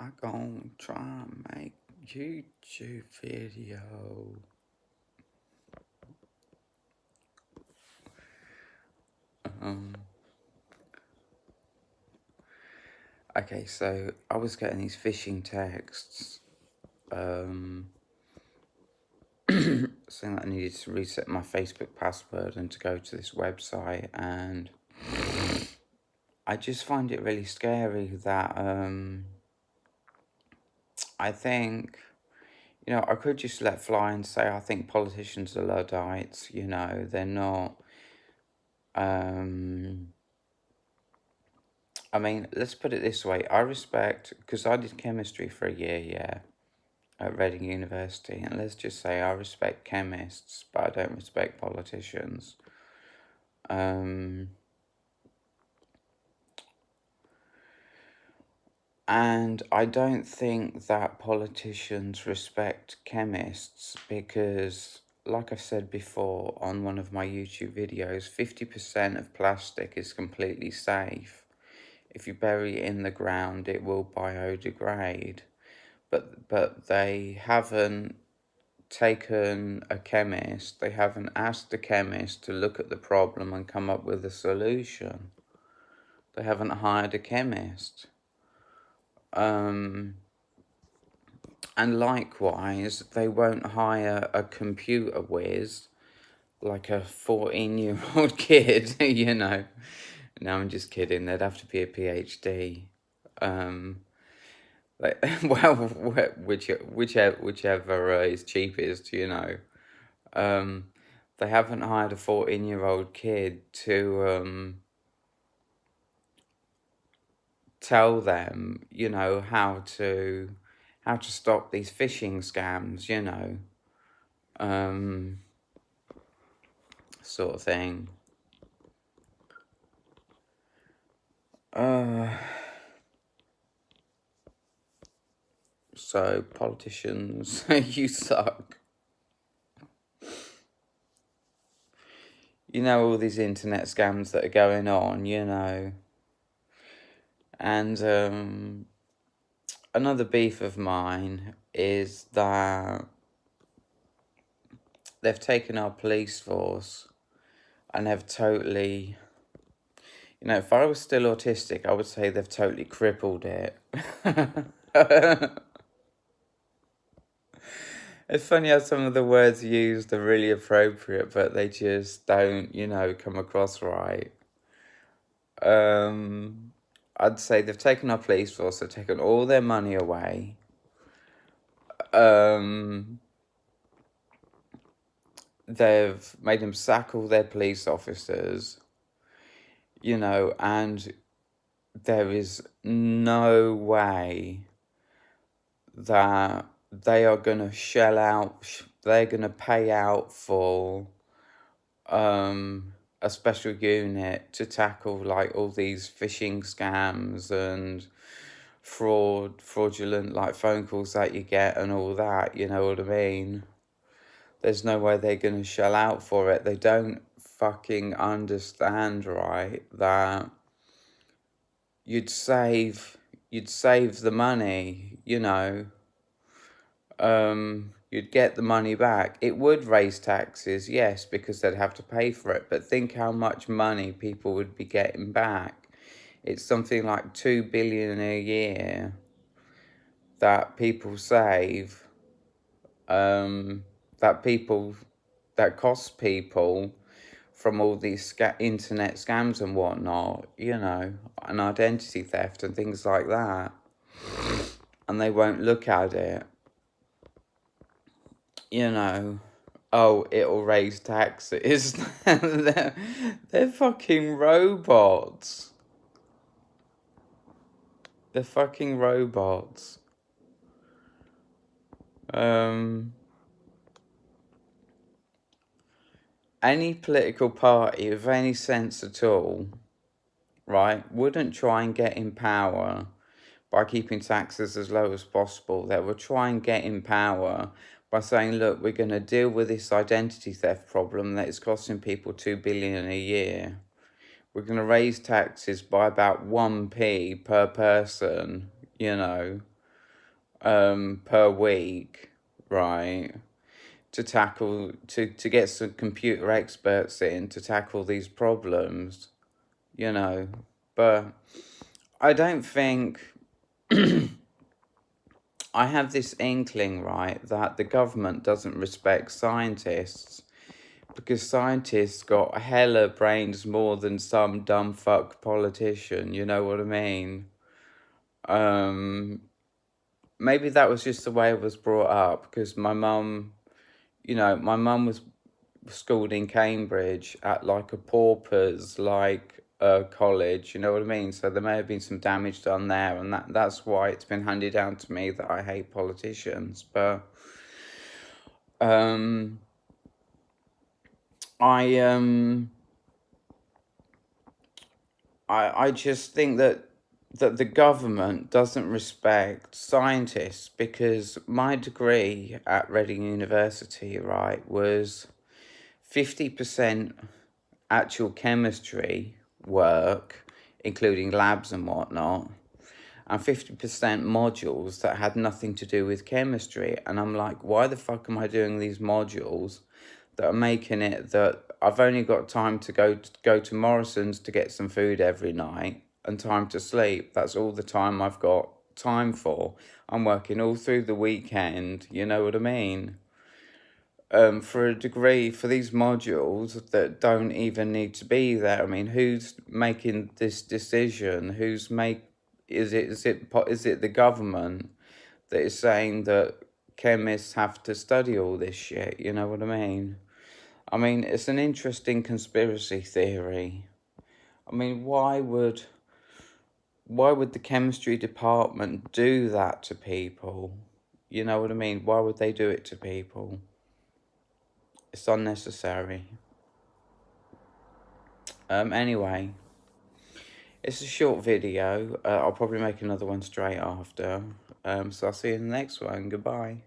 I gonna try and make YouTube video. Um, okay, so I was getting these phishing texts, saying that I needed to reset my Facebook password and to go to this website, and I just find it really scary that, I think, I could just let fly and say I think politicians are Luddites, they're not, I mean, let's put it this way. I respect, because I did chemistry for a year, yeah, at Reading University, and let's just say I respect chemists, but I don't respect politicians. And I don't think that politicians respect chemists because, like I said before on one of my YouTube videos, 50% of plastic is completely safe. If you bury it in the ground, it will biodegrade. But they haven't taken a chemist, they haven't asked a chemist to look at the problem and come up with a solution. They haven't hired a chemist. And likewise, they won't hire a computer whiz, like a 14-year-old kid, No, I'm just kidding. They'd have to be a PhD. Well, whichever is cheapest, They haven't hired a 14-year-old kid to tell them, how to stop these phishing scams, sort of thing. So politicians, you suck. All these internet scams that are going on, And another beef of mine is that they've taken our police force and have totally, if I was still autistic, I would say they've totally crippled it. It's funny how some of the words used are really appropriate, but they just don't, come across right. I'd say they've taken our police force, they've taken all their money away. They've made them sack all their police officers, and there is no way that they are going to they're going to pay out for a special unit to tackle like all these phishing scams and fraudulent like phone calls that you get and all that, you know what I mean? There's no way they're going to shell out for it. They don't fucking understand, right, that you'd save the money, you'd get the money back. It would raise taxes, yes, because they'd have to pay for it, but think how much money people would be getting back. It's something like 2 billion a year that people save, that costs people from all these internet scams and whatnot, and identity theft and things like that. And they won't look at it, oh, it'll raise taxes. They're fucking robots. They're fucking robots. Any political party with any sense at all, right, wouldn't try and get in power by keeping taxes as low as possible. They would try and get in power by saying, look, we're going to deal with this identity theft problem that is costing people 2 billion a year. We're going to raise taxes by about 1p per person, per week, right? To get some computer experts in to tackle these problems, you know. But I don't think I have this inkling, right, that the government doesn't respect scientists because scientists got hella brains more than some dumb fuck politician, you know what I mean? Um, Maybe that was just the way I was brought up because my mum was schooled in Cambridge at like a paupers college, you know what I mean? So there may have been some damage done there, and that's why it's been handed down to me that I hate politicians. But um I I just think that the government doesn't respect scientists because my degree at Reading University, right, was 50% actual chemistry work, including labs and whatnot, and 50% modules that had nothing to do with chemistry. And I'm like, why the fuck am I doing these modules that are making it that I've only got time to go to Morrison's to get some food every night and time to sleep. That's all the time I've got time for. I'm working all through the weekend, you know what I mean? For a degree for these modules that don't even need to be there. I mean, who's making this decision? Is it the government that is saying that chemists have to study all this shit? You know what I mean? I mean, it's an interesting conspiracy theory. I mean, why would the chemistry department do that to people? You know what I mean? Why would they do it to people? It's unnecessary. Anyway, it's a short video. I'll probably make another one straight after. So I'll see you in the next one. Goodbye.